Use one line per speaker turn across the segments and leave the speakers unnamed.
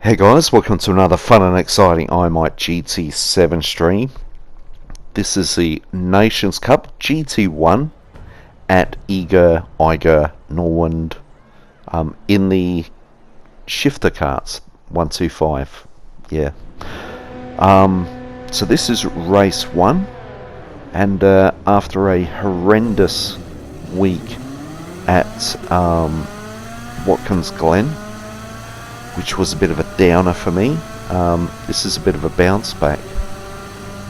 Hey guys, welcome to another fun and exciting GT7 stream. This is the Nations Cup GT1 at Eiger, Norwand, in the shifter carts 125. Yeah. So this is race 1, and after a horrendous week at Watkins Glen, which was a bit of a downer for me, this is a bit of a bounce back.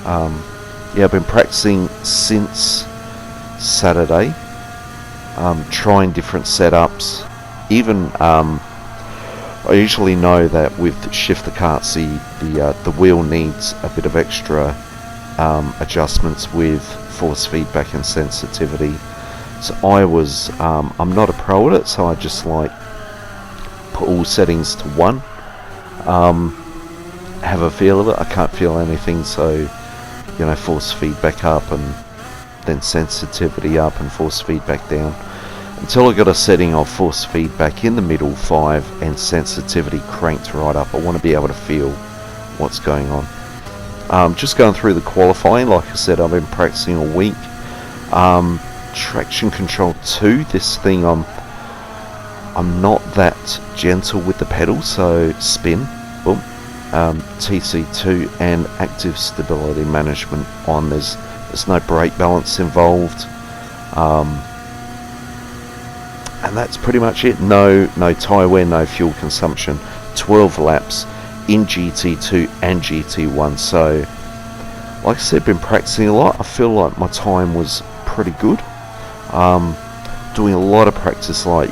Yeah, I've been practicing since Saturday, trying different setups. Even I usually know that with shifter carts the wheel needs a bit of extra adjustments with force feedback and sensitivity. So I'm not a pro at it, so I just like put all settings to 1, have a feel of it. I can't feel anything, so force feedback up and then sensitivity up and force feedback down until I got a setting of force feedback in the middle 5 and sensitivity cranked right up. I want to be able to feel what's going on. Just going through the qualifying. Like I said, I've been practicing all week. Traction control 2, this thing I'm not that gentle with the pedal, so spin, boom, TC2 and active stability management on. There's no brake balance involved, and that's pretty much it. No tyre wear, no fuel consumption. 12 laps in GT2 and GT1. So, like I said, been practicing a lot. I feel like my time was pretty good. Doing a lot of practice, like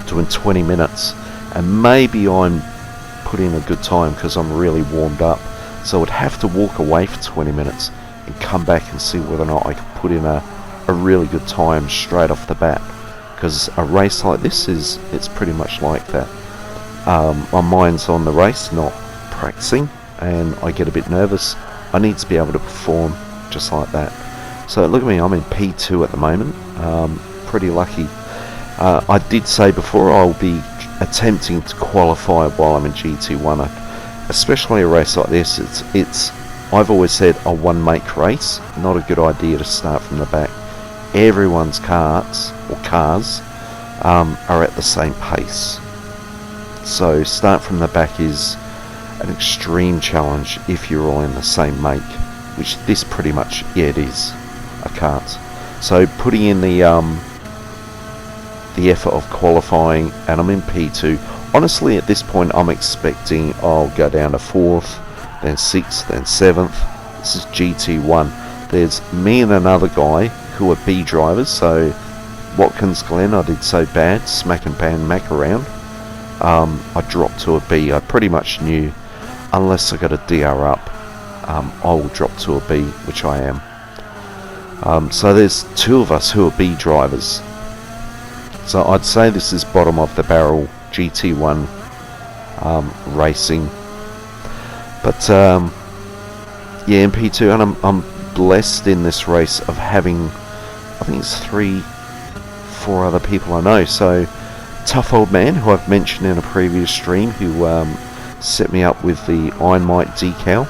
doing 20 minutes, and maybe I'm putting in a good time because I'm really warmed up, so I would have to walk away for 20 minutes and come back and see whether or not I could put in a really good time straight off the bat, because a race like this it's pretty much like that. My mind's on the race, not practicing, and I get a bit nervous. I need to be able to perform just like that. So look at me, I'm in P2 at the moment. Pretty lucky. I did say before I'll be attempting to qualify while I'm in GT1, especially a race like this. I've always said a one-make race, not a good idea to start from the back. Everyone's cars are at the same pace, so start from the back is an extreme challenge if you're all in the same make, which this pretty much, yeah, it is a kart. So putting in the effort of qualifying, and I'm in P2. Honestly, at this point I'm expecting I'll go down to 4th, then 6th, then 7th. This is GT1. There's me and another guy who are B drivers, so Watkins Glen I did so bad, smack and pan mac around. I dropped to a B. I pretty much knew unless I got a DR up, I will drop to a B, which I am. So there's 2 of us who are B drivers. So I'd say this is bottom of the barrel GT1 racing. But yeah, in P2, and I'm blessed in this race of having, I think it's 3-4 other people I know. So Tough Old Man, who I've mentioned in a previous stream, who set me up with the Iron Mike decal.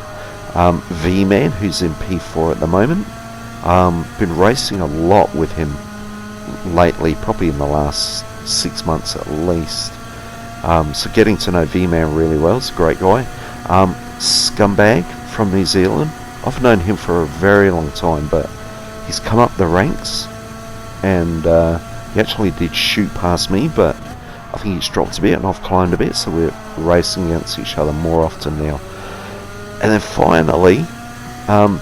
V-Man, who's in P4 at the moment. Been racing a lot with him lately, probably in the last 6 months at least. So getting to know V-Man really well. He's a great guy. Scumbag from New Zealand. I've known him for a very long time, but he's come up the ranks, and he actually did shoot past me, but I think he's dropped a bit and I've climbed a bit, so we're racing against each other more often now. And then finally, you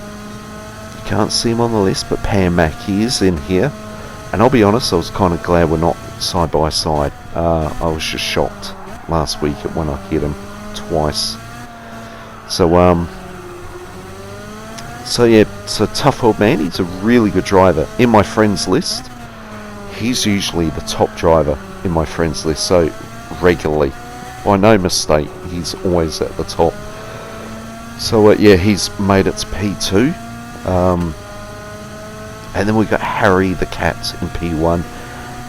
can't see him on the list, but Pam Mackey is in here. And I'll be honest, I was kind of glad we're not side by side. I was just shocked last week at when I hit him twice. So yeah, so Tough Old Man, he's a really good driver. In my friends list, he's usually the top driver in my friends list, so regularly. By no mistake, he's always at the top. So yeah, he's made it to P2. And then we've got Harry the Cat in P1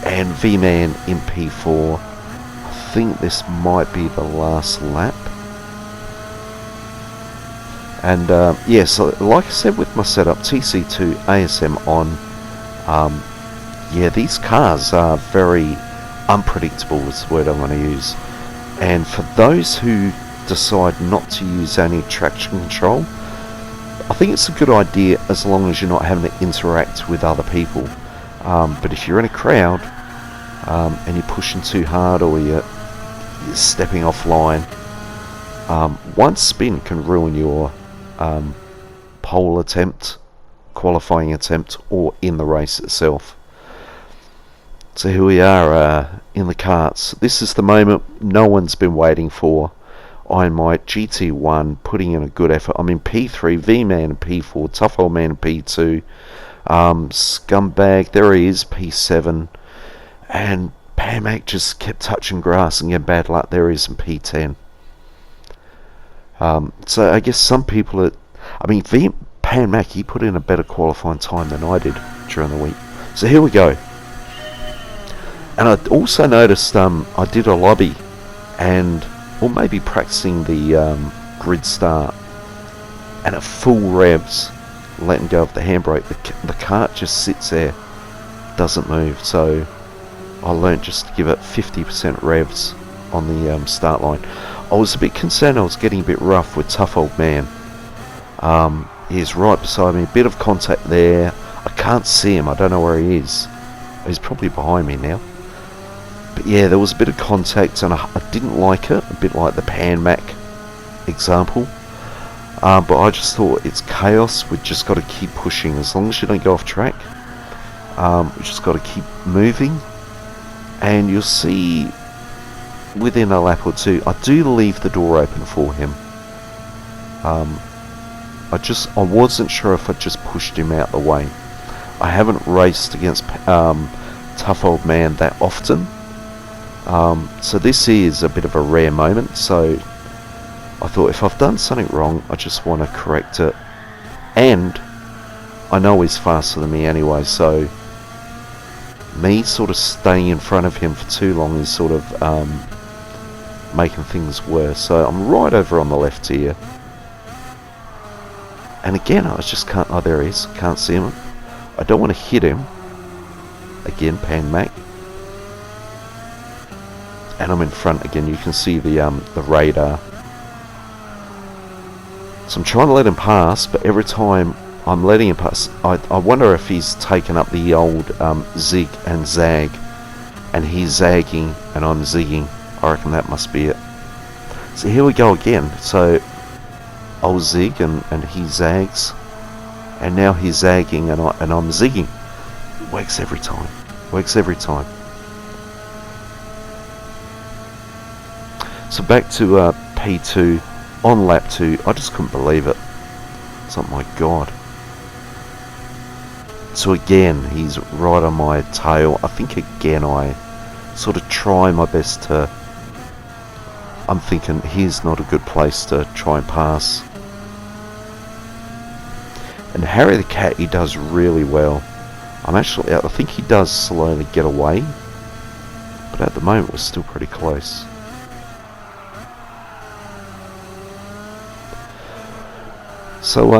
and V-Man in P4. I think this might be the last lap. And yeah, so like I said with my setup, TC2 ASM on, yeah, these cars are very unpredictable is the word I'm going to use. And for those who decide not to use any traction control, I think it's a good idea as long as you're not having to interact with other people. But if you're in a crowd and you're pushing too hard, or you're stepping offline, one spin can ruin your pole attempt, qualifying attempt, or in the race itself. So here we are in the karts. This is the moment no one's been waiting for. I'm my GT1 putting in a good effort. I'm in P3, V-Man in P4, Tough Old Man in P2, Scumbag, there he is, P7, and Pan-Mac just kept touching grass and getting bad luck, there he is in P10. So I guess some people are, I mean, Pan-Mac, he put in a better qualifying time than I did during the week. So here we go. And I also noticed I did a lobby, and, or maybe practicing the grid start, and at full revs, letting go of the handbrake, the kart just sits there, doesn't move. So I learnt just to give it 50% revs on the start line. I was a bit concerned I was getting a bit rough with Tough Old Man. He's right beside me, a bit of contact there. I can't see him, I don't know where he is. He's probably behind me now. But yeah, there was a bit of contact, and I didn't like it, a bit like the Pan-Mac example. But I just thought it's chaos, we've just got to keep pushing. As long as you don't go off track, we've just got to keep moving. And you'll see within a lap or two, I do leave the door open for him. I wasn't sure if I just pushed him out the way. I haven't raced against Tough Old Man that often. So this is a bit of a rare moment, so I thought if I've done something wrong, I just want to correct it. And I know he's faster than me anyway, so me sort of staying in front of him for too long is sort of making things worse. So I'm right over on the left here. And again, I just can't, oh there he is, can't see him. I don't want to hit him. Again, Pan-Mac. And I'm in front again, you can see the radar. So I'm trying to let him pass, but every time I'm letting him pass, I wonder if he's taken up the old zig and zag, and he's zagging and I'm zigging. I reckon that must be it. So here we go again. So I'll zig and he zags, and now he's zagging and I'm zigging. It works every time. Works every time. So back to P2 on lap 2. I just couldn't believe it. It's like, my god. So again, he's right on my tail. I think again I sort of try my best to, I'm thinking here's not a good place to try and pass. And Harry the Cat, he does really well. I think he does slowly get away, but at the moment we're still pretty close. So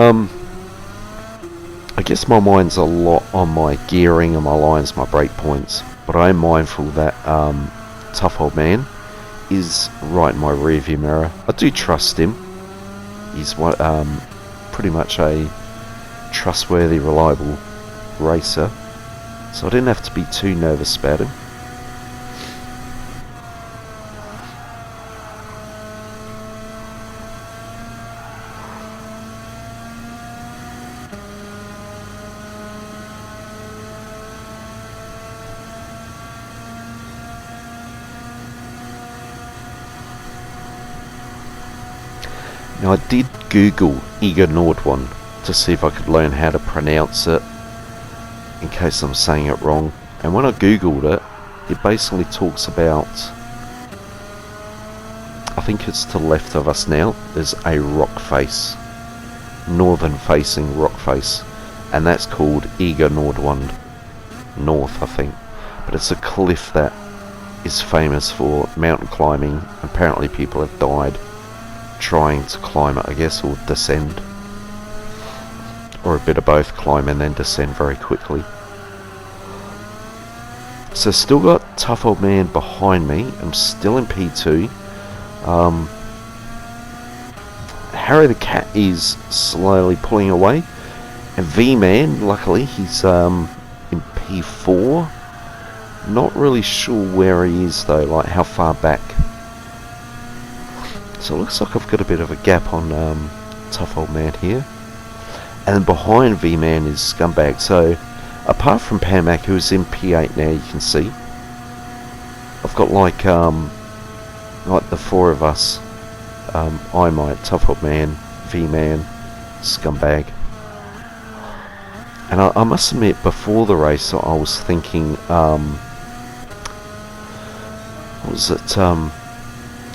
I guess my mind's a lot on my gearing and my lines, my brake points, but I am mindful that Tough Old Man is right in my rearview mirror. I do trust him. He's pretty much a trustworthy, reliable racer, so I didn't have to be too nervous about him. Now I did Google Eiger Norwand to see if I could learn how to pronounce it in case I'm saying it wrong, and when I googled it, it basically talks about, I think it's to the left of us now, there's a rock face, northern facing rock face, and that's called Eiger Norwand North, I think, but it's a cliff that is famous for mountain climbing. Apparently people have died trying to climb it, I guess, or descend. Or a bit of both, climb and then descend very quickly. So still got Tough Old Man behind me. I'm still in P2. Harry the Cat is slowly pulling away. And V-Man, luckily, he's in P4. Not really sure where he is though, like how far back. So it looks like I've got a bit of a gap on Tough Old Man here. And then behind V-Man is Scumbag. So apart from Pamac, who's in P8 now, you can see I've got like the four of us. I Might, Tough Old Man, V-Man, Scumbag. And I must admit, before the race, I was thinking,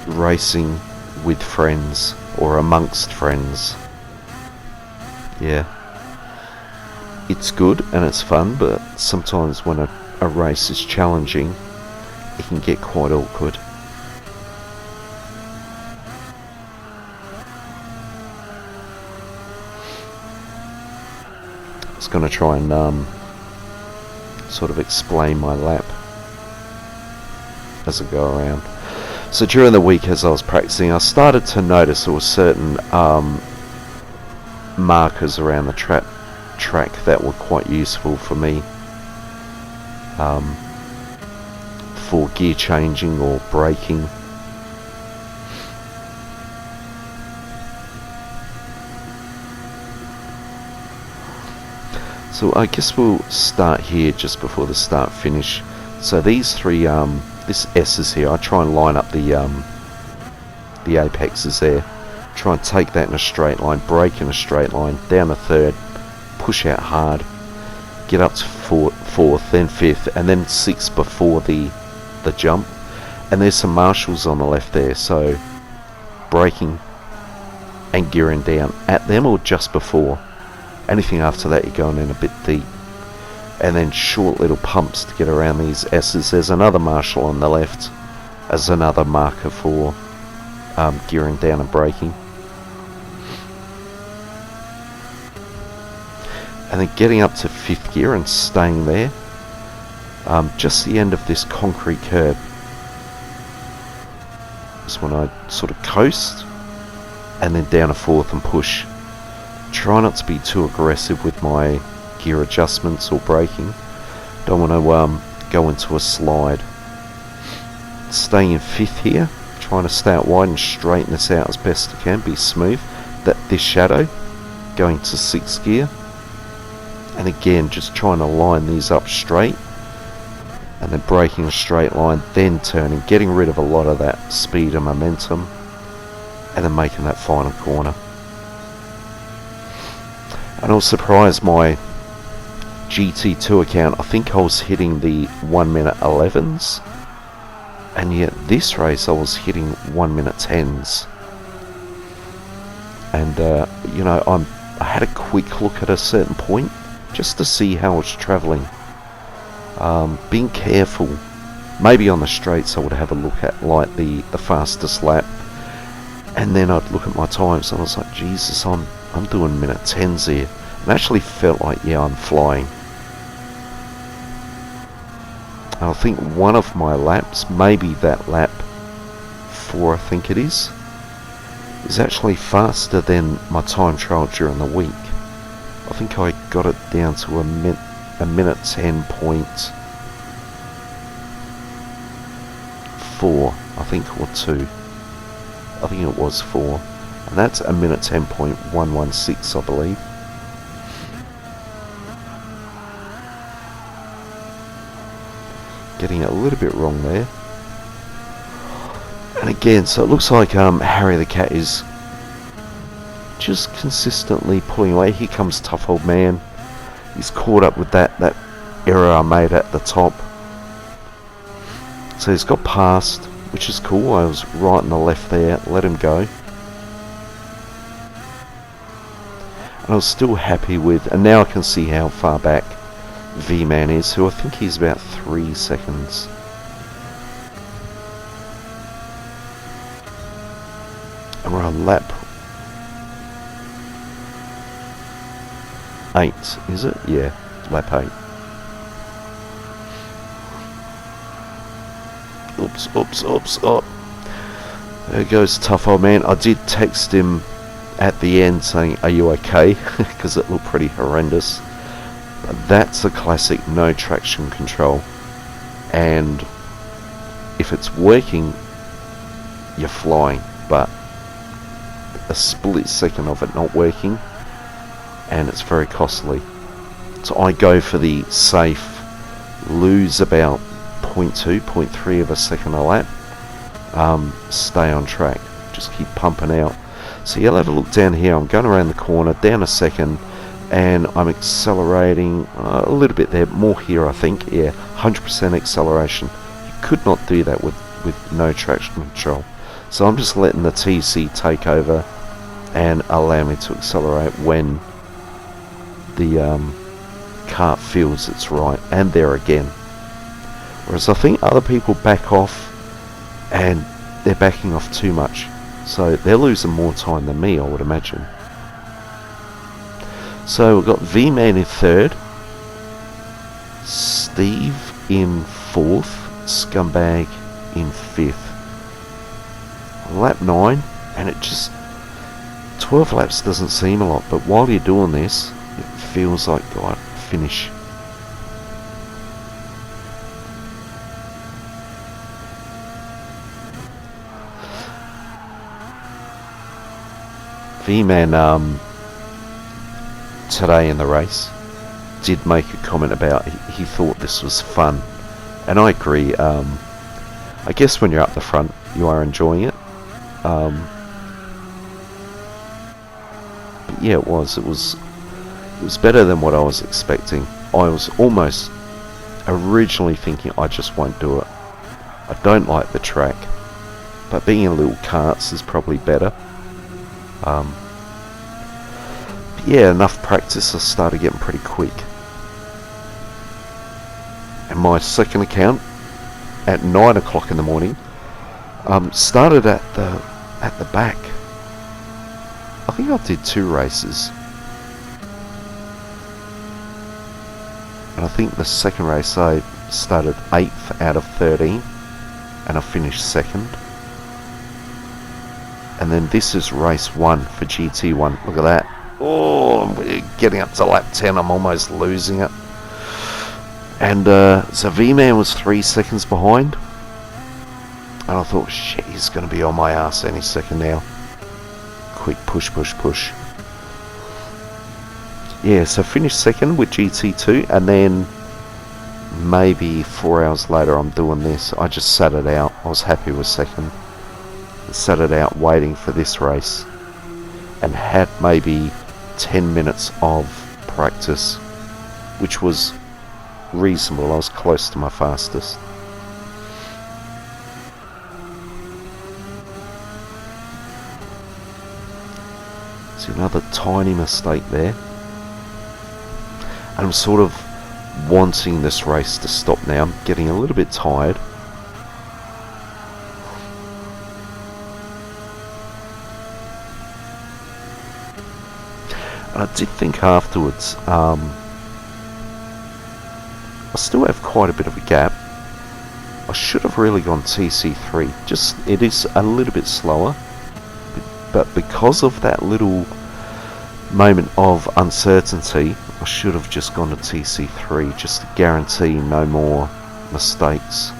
racing with friends or amongst friends. Yeah, it's good and it's fun, but sometimes when a race is challenging, it can get quite awkward. I was going to try and sort of explain my lap as I go around. So during the week as I was practicing, I started to notice there were certain markers around the track that were quite useful for me for gear changing or braking. So I guess we'll start here just before the start finish. So these three, this S is here. I try and line up the apexes there. Try and take that in a straight line, brake in a straight line, down a third, push out hard, get up to fourth, then fifth, and then sixth before the jump. And there's some marshals on the left there, so braking and gearing down at them or just before. Anything after that, you're going in a bit deep. And then short little pumps to get around these S's. There's another marshal on the left as another marker for gearing down and braking. And then getting up to fifth gear and staying there. Just the end of this concrete curb is when I sort of coast and then down a fourth and push. Try not to be too aggressive with my gear adjustments or braking. Don't want to go into a slide. Staying in fifth here, trying to stay out wide and straighten this out as best I can, be smooth. This shadow, going to sixth gear. And again, just trying to line these up straight. And then braking a straight line, then turning, getting rid of a lot of that speed and momentum. And then making that final corner. And I was surprised my GT2 account, I think I was hitting the 1 minute 11s, and yet this race I was hitting 1 minute 10s. And you know, I had a quick look at a certain point just to see how I was travelling, being careful. Maybe on the straights I would have a look at like the fastest lap, and then I'd look at my times and I was like, Jesus, I'm doing minute 10s here. And actually felt like, yeah, I'm flying. And I think one of my laps, maybe that lap 4 I think it is actually faster than my time trial during the week. I think I got it down to a minute 10.4, I think, or 2. I think it was 4. And that's a minute 10.116, I believe. Getting it a little bit wrong there. And again, so it looks like Harry the Cat is just consistently pulling away. Here comes Tough Old Man. He's caught up with that error I made at the top. So he's got past, which is cool. I was right on the left there, let him go. And I was still happy with, and now I can see how far back V-Man is, who I think he's about 3 seconds And we're on lap 8, is it? Yeah, lap 8. Oops. There goes tough old man. I did text him at the end saying, are you okay? Because it looked pretty horrendous. But that's a classic no traction control. And if it's working, you're flying. But a split second of it not working, and it's very costly. So I go for the safe, lose about 0.2, 0.3 of a second a lap, stay on track, just keep pumping out. So you'll have a look down here. I'm going around the corner, down a second, and I'm accelerating a little bit there, more here I think. Yeah, 100% acceleration. You could not do that with no traction control. So I'm just letting the TC take over and allow me to accelerate when the car feels it's right, and there again. Whereas I think other people back off, and they're backing off too much, so they're losing more time than me, I would imagine. So we've got V-Man in third, Steve in fourth, Scumbag in fifth. Lap 9, and it just 12 laps doesn't seem a lot, but while you're doing this, it feels like, God, finish. V-Man today in the race did make a comment about he thought this was fun, and I agree. I guess when you're up the front you are enjoying it, but yeah, it was better than what I was expecting. I was almost originally thinking I just won't do it. I don't like the track, but being in little carts is probably better. But yeah, enough practice, I started getting pretty quick. And my second account at 9 o'clock in the morning started at the back. I think I did 2 races, and I think the second race I started 8th out of 13, and I finished 2nd. And then this is race 1 for GT1. Look at that. Oh, we're getting up to lap 10. I'm almost losing it. And so V-Man was 3 seconds behind. And I thought, shit, he's going to be on my ass any second now. Quick push. Yeah, so finished 2nd with GT2. And then maybe 4 hours later I'm doing this. I just sat it out. I was happy with 2nd. Sat it out waiting for this race, and had maybe 10 minutes of practice, which was reasonable. I was close to my fastest. See, another tiny mistake there, and I'm sort of wanting this race to stop now. I'm getting a little bit tired. And I did think afterwards, I still have quite a bit of a gap. I should have really gone TC3. Just, it is a little bit slower, but because of that little moment of uncertainty, I should have just gone to TC3 just to guarantee no more mistakes.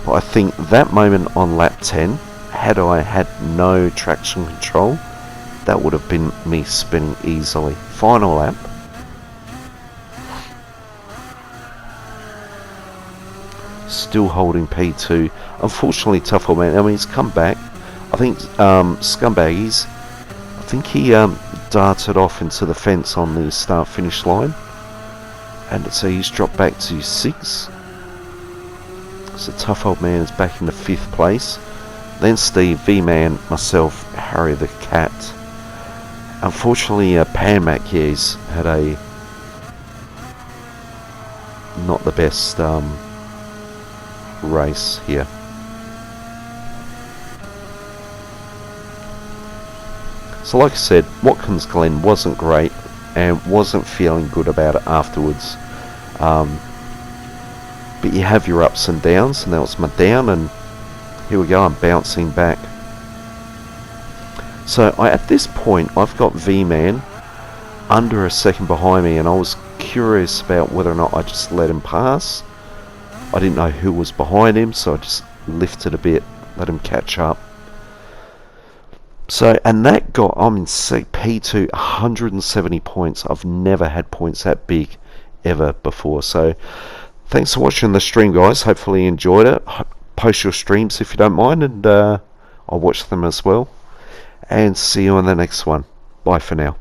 But I think that moment on lap 10, had I had no traction control, that would have been me spinning easily. Final lap. Still holding P2. Unfortunately, tough old man. I mean, he's come back. I think Scumbaggies. I think he darted off into the fence on the start-finish line, and so he's dropped back to 6. So tough old man is back into 5th place. Then Steve, V-Man, myself, Harry the Cat. Unfortunately, Pan Mac Years had a not the best race here. So like I said, Watkins Glen wasn't great and wasn't feeling good about it afterwards. But you have your ups and downs, and that was my down, and here we go, I'm bouncing back. So at this point I've got V-Man under a second behind me, and I was curious about whether or not I just let him pass. I didn't know who was behind him, so I just lifted a bit, let him catch up. So, and that got, I'm in P2, 170 points. I've never had points that big ever before. So thanks for watching the stream, guys. Hopefully you enjoyed it. Post your streams if you don't mind, and I'll watch them as well. And see you on the next one. Bye for now.